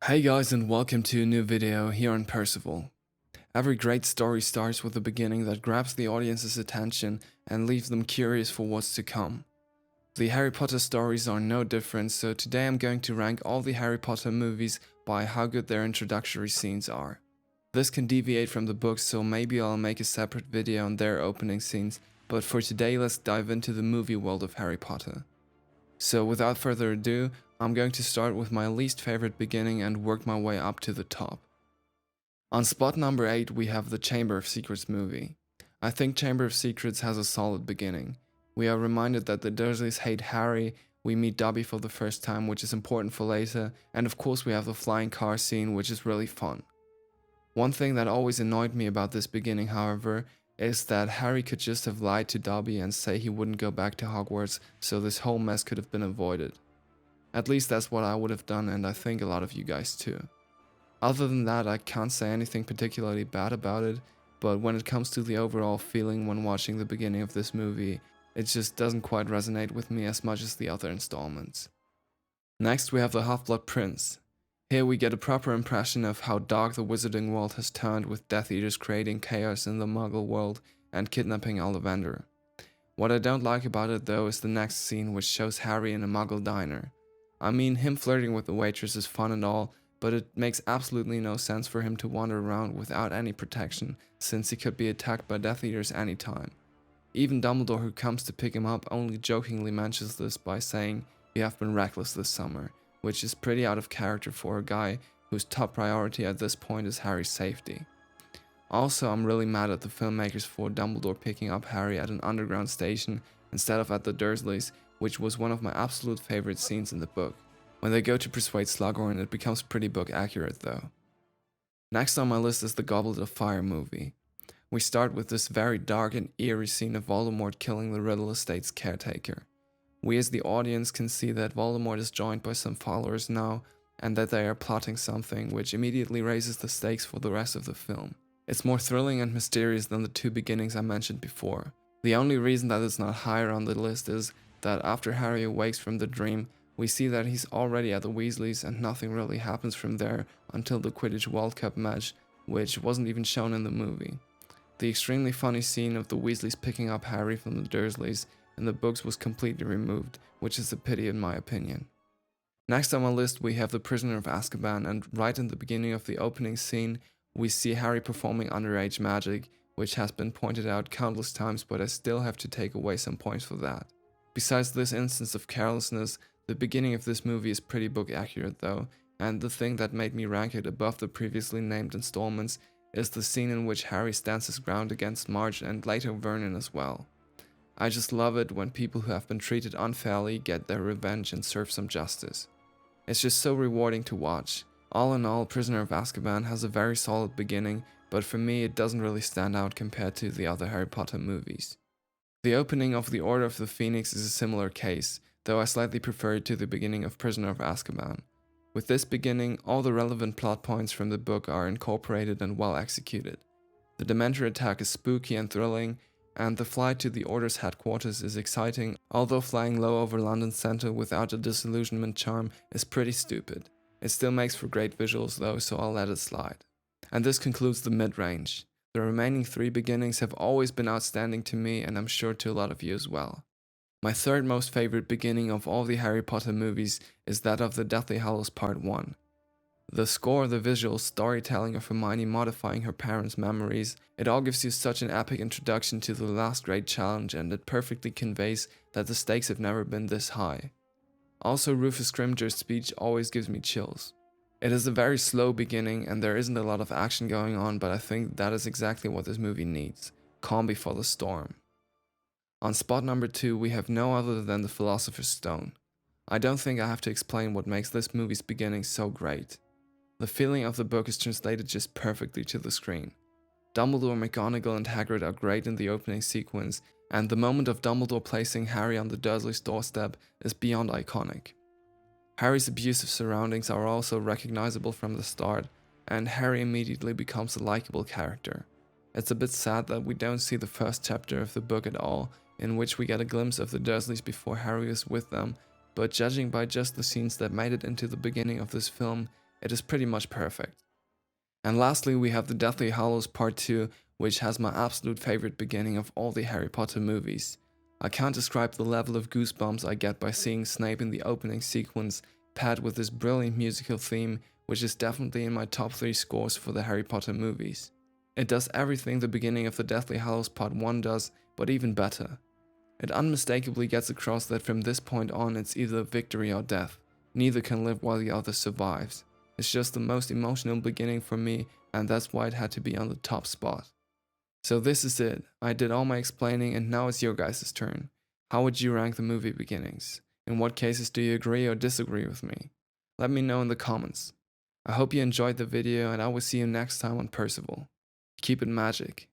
Hey guys, and welcome to a new video here on Percival. Every great story starts with a beginning that grabs the audience's attention and leaves them curious for what's to come. The Harry Potter stories are no different, so today I'm going to rank all the Harry Potter movies by how good their introductory scenes are. This can deviate from the books, so maybe I'll make a separate video on their opening scenes, but for today let's dive into the movie world of Harry Potter. So without further ado, I'm going to start with my least favorite beginning and work my way up to the top. On spot number 8 we have the Chamber of Secrets movie. I think Chamber of Secrets has a solid beginning. We are reminded that the Dursleys hate Harry, we meet Dobby for the first time, which is important for later, and of course we have the flying car scene, which is really fun. One thing that always annoyed me about this beginning, however, is that Harry could just have lied to Dobby and say he wouldn't go back to Hogwarts, so this whole mess could have been avoided. At least that's what I would have done, and I think a lot of you guys too. Other than that, I can't say anything particularly bad about it, but when it comes to the overall feeling when watching the beginning of this movie, it just doesn't quite resonate with me as much as the other installments. Next we have the Half-Blood Prince. Here we get a proper impression of how dark the wizarding world has turned, with Death Eaters creating chaos in the Muggle world and kidnapping Ollivander. What I don't like about it though is the next scene, which shows Harry in a Muggle diner. I mean, him flirting with the waitress is fun and all, but it makes absolutely no sense for him to wander around without any protection, since he could be attacked by Death Eaters anytime. Even Dumbledore, who comes to pick him up, only jokingly mentions this by saying, "You have been reckless this summer," which is pretty out of character for a guy whose top priority at this point is Harry's safety. Also, I'm really mad at the filmmakers for Dumbledore picking up Harry at an underground station instead of at the Dursleys, which was one of my absolute favorite scenes in the book. When they go to persuade Slughorn, it becomes pretty book accurate though. Next on my list is the Goblet of Fire movie. We start with this very dark and eerie scene of Voldemort killing the Riddle Estate's caretaker. We as the audience can see that Voldemort is joined by some followers now, and that they are plotting something, which immediately raises the stakes for the rest of the film. It's more thrilling and mysterious than the two beginnings I mentioned before. The only reason that it's not higher on the list is that after Harry awakes from the dream, we see that he's already at the Weasleys and nothing really happens from there until the Quidditch World Cup match, which wasn't even shown in the movie. The extremely funny scene of the Weasleys picking up Harry from the Dursleys in the books was completely removed, which is a pity in my opinion. Next on my list we have The Prisoner of Azkaban, and right in the beginning of the opening scene we see Harry performing underage magic, which has been pointed out countless times, but I still have to take away some points for that. Besides this instance of carelessness, the beginning of this movie is pretty book accurate though, and the thing that made me rank it above the previously named installments is the scene in which Harry stands his ground against Marge and later Vernon as well. I just love it when people who have been treated unfairly get their revenge and serve some justice. It's just so rewarding to watch. All in all, Prisoner of Azkaban has a very solid beginning, but for me it doesn't really stand out compared to the other Harry Potter movies. The opening of the Order of the Phoenix is a similar case, though I slightly prefer it to the beginning of Prisoner of Azkaban. With this beginning, all the relevant plot points from the book are incorporated and well executed. The Dementor attack is spooky and thrilling, and the flight to the Order's headquarters is exciting, although flying low over London Centre without a disillusionment charm is pretty stupid. It still makes for great visuals though, so I'll let it slide. And this concludes the mid-range. The remaining three beginnings have always been outstanding to me, and I'm sure to a lot of you as well. My third most favorite beginning of all the Harry Potter movies is that of the Deathly Hallows Part 1. The score, the visuals, storytelling of Hermione modifying her parents' memories, it all gives you such an epic introduction to the last great challenge, and it perfectly conveys that the stakes have never been this high. Also, Rufus Scrimgeour's speech always gives me chills. It is a very slow beginning and there isn't a lot of action going on, but I think that is exactly what this movie needs. Calm before the storm. On spot number 2 we have no other than the Philosopher's Stone. I don't think I have to explain what makes this movie's beginning so great. The feeling of the book is translated just perfectly to the screen. Dumbledore, McGonagall and Hagrid are great in the opening sequence, and the moment of Dumbledore placing Harry on the Dursleys' doorstep is beyond iconic. Harry's abusive surroundings are also recognizable from the start, and Harry immediately becomes a likable character. It's a bit sad that we don't see the first chapter of the book at all, in which we get a glimpse of the Dursleys before Harry is with them, but judging by just the scenes that made it into the beginning of this film, it is pretty much perfect. And lastly, we have the Deathly Hallows Part 2, which has my absolute favorite beginning of all the Harry Potter movies. I can't describe the level of goosebumps I get by seeing Snape in the opening sequence, paired with this brilliant musical theme, which is definitely in my top 3 scores for the Harry Potter movies. It does everything the beginning of the Deathly Hallows Part 1 does, but even better. It unmistakably gets across that from this point on it's either victory or death. Neither can live while the other survives. It's just the most emotional beginning for me, and that's why it had to be on the top spot. So this is it. I did all my explaining and now it's your guys' turn. How would you rank the movie beginnings? In what cases do you agree or disagree with me? Let me know in the comments. I hope you enjoyed the video and I will see you next time on Percival. Keep it magic.